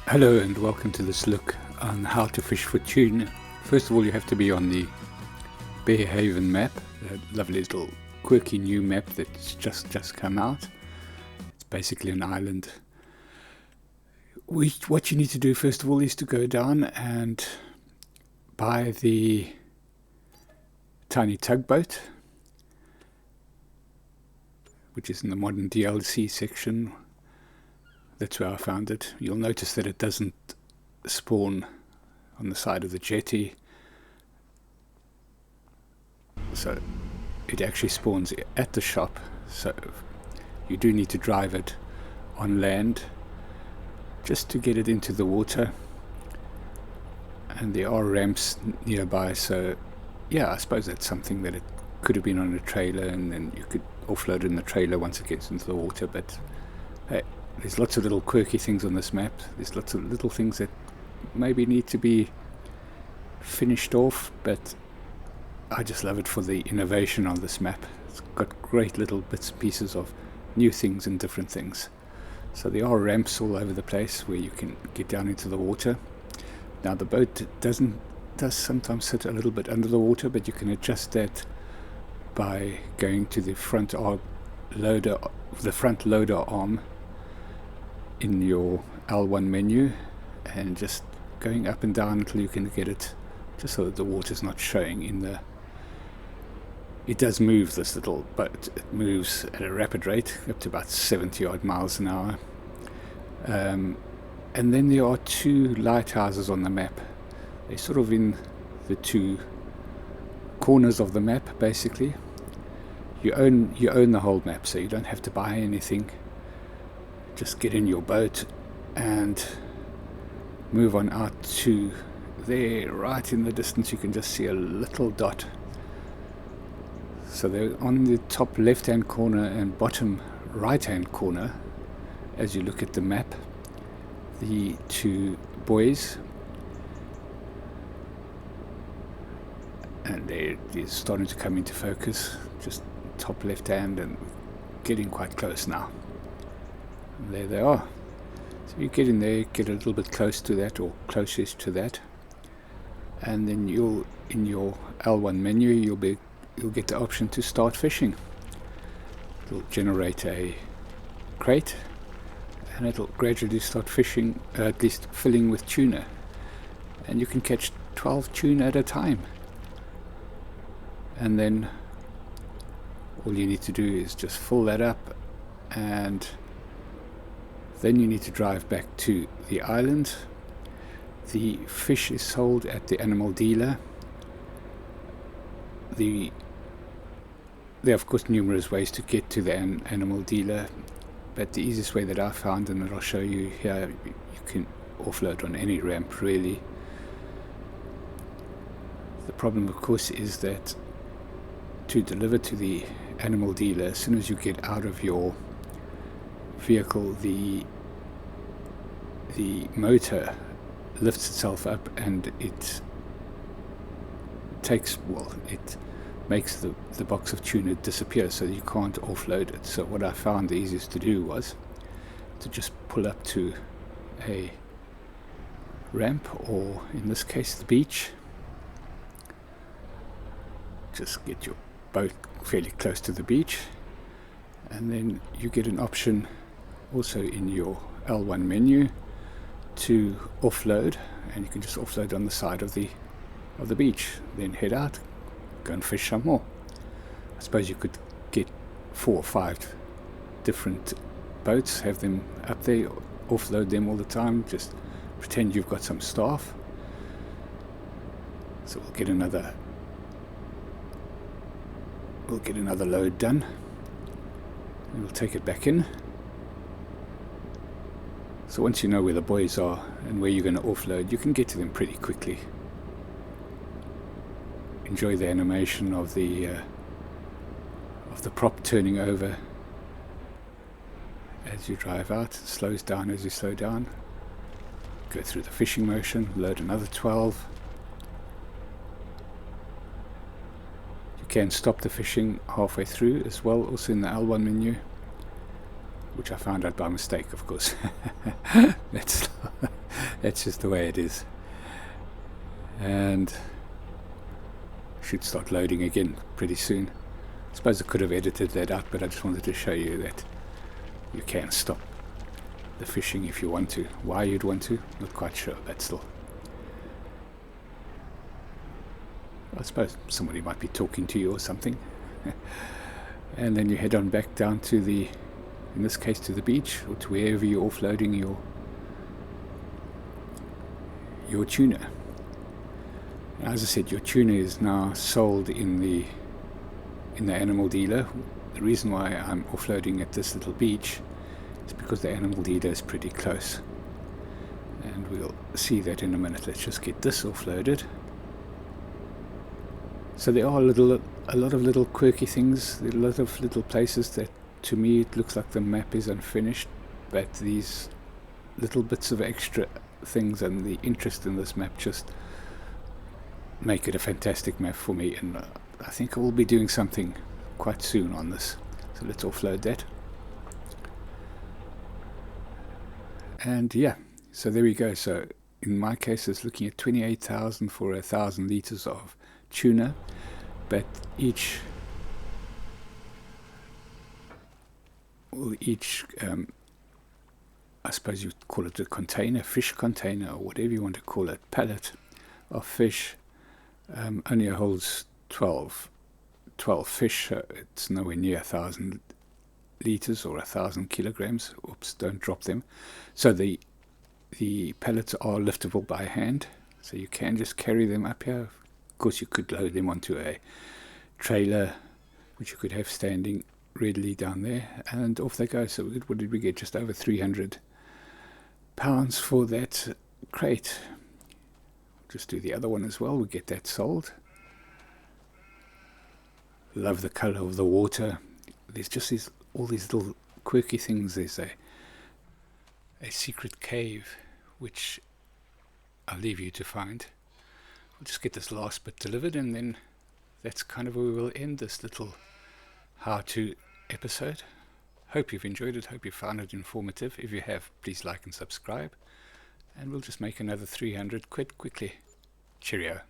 Hello and welcome to this look on how to fish for tuna. First of all, you have to be on the Bear Haven map, a lovely little quirky new map that's just come out. It's basically an island. What you need to do first of all is to go down and buy the tiny tugboat, which is in the modern DLC section. That's where I found it. You'll notice that it doesn't spawn on the side of the jetty. So it actually spawns at the shop. So you do need to drive it on land just to get it into the water. And there are ramps nearby. So yeah, I suppose that's something that it could have been on a trailer and then you could offload in the trailer once it gets into the water. But hey, there's lots of little quirky things on this map. There's lots of little things that maybe need to be finished off, but I just love it for the innovation on this map. It's got great little bits and pieces of new things and different things. So there are ramps all over the place where you can get down into the water. Now the boat does sometimes sit a little bit under the water, but you can adjust that by going to the front loader arm in your L1 menu and just going up and down until you can get it just so that the water's not showing in the... It does move, this little boat. It moves at a rapid rate up to about 70 odd miles an hour. And then there are two lighthouses on the map. They're sort of in the two corners of the map basically. You own the whole map, so you don't have to buy anything. Just get in your boat and move on out to there. Right in the distance you can just see a little dot. So they're on the top left hand corner and bottom right hand corner as you look at the map, the two buoys, and they're starting to come into focus, just top left hand and getting quite close now. There they are. So you get in there, get a little bit close to that or closest to that, and then you'll, in your L1 menu, you'll get the option to start fishing. It'll generate a crate and it'll gradually start fishing, at least filling with tuna, and you can catch 12 tuna at a time. And then all you need to do is just fill that up, and then you need to drive back to the island. The fish is sold at the animal dealer. There are of course numerous ways to get to the animal dealer, but the easiest way that I found, and that I'll show you here, you can offload on any ramp really. The problem of course is that to deliver to the animal dealer, as soon as you get out of your vehicle, the motor lifts itself up and it makes the box of tuna disappear, so you can't offload it. So what I found the easiest to do was to just pull up to a ramp, or in this case the beach. Just get your boat fairly close to the beach, and then you get an option also in your L1 menu to offload, and you can just offload on the side of the beach, then head out, go and fish some more. I suppose you could get 4 or 5 different boats, have them up there, offload them all the time, just pretend you've got some staff. So we'll get another load done, and we'll take it back in. So once you know where the buoys are and where you're going to offload, you can get to them pretty quickly. Enjoy the animation of the prop turning over as you drive out. It slows down as you slow down. Go through the fishing motion, load another 12. You can stop the fishing halfway through as well, also in the L1 menu, which I found out by mistake, of course. That's That's just the way it is. And should start loading again pretty soon. I suppose I could have edited that out, but I just wanted to show you that you can stop the fishing if you want to. Why you'd want to, not quite sure, but still. I suppose somebody might be talking to you or something. And then you head on back down to the, in this case, to the beach, or to wherever you're offloading your tuna. As I said, your tuna is now sold in the animal dealer. The reason why I'm offloading at this little beach is because the animal dealer is pretty close, and we'll see that in a minute. Let's just get this offloaded. So there are a lot of little quirky things, a lot of little places that, to me, it looks like the map is unfinished, but these little bits of extra things and the interest in this map just make it a fantastic map for me, and I think I will be doing something quite soon on this. So let's offload that. And yeah, so there we go. So in my case, it's looking at 28,000 for 1,000 liters of tuna, but each I suppose you'd call it a container, fish container, or whatever you want to call it, pallet of fish, only holds 12 fish. It's nowhere near 1,000 liters or 1,000 kilograms. Oops, don't drop them. So the pallets are liftable by hand, so you can just carry them up here. Of course, you could load them onto a trailer, which you could have standing readily down there, and off they go. So what did we get? Just over 300 pounds for that crate. Just do the other one as well. We get that sold. Love the color of the water. There's just all these little quirky things. There's a secret cave, which I'll leave you to find. We'll just get this last bit delivered, and then that's kind of where we will end this little how-to episode. Hope you've enjoyed it. Hope you found it informative. If you have, please like and subscribe, and we'll just make another 300 quid quickly. Cheerio.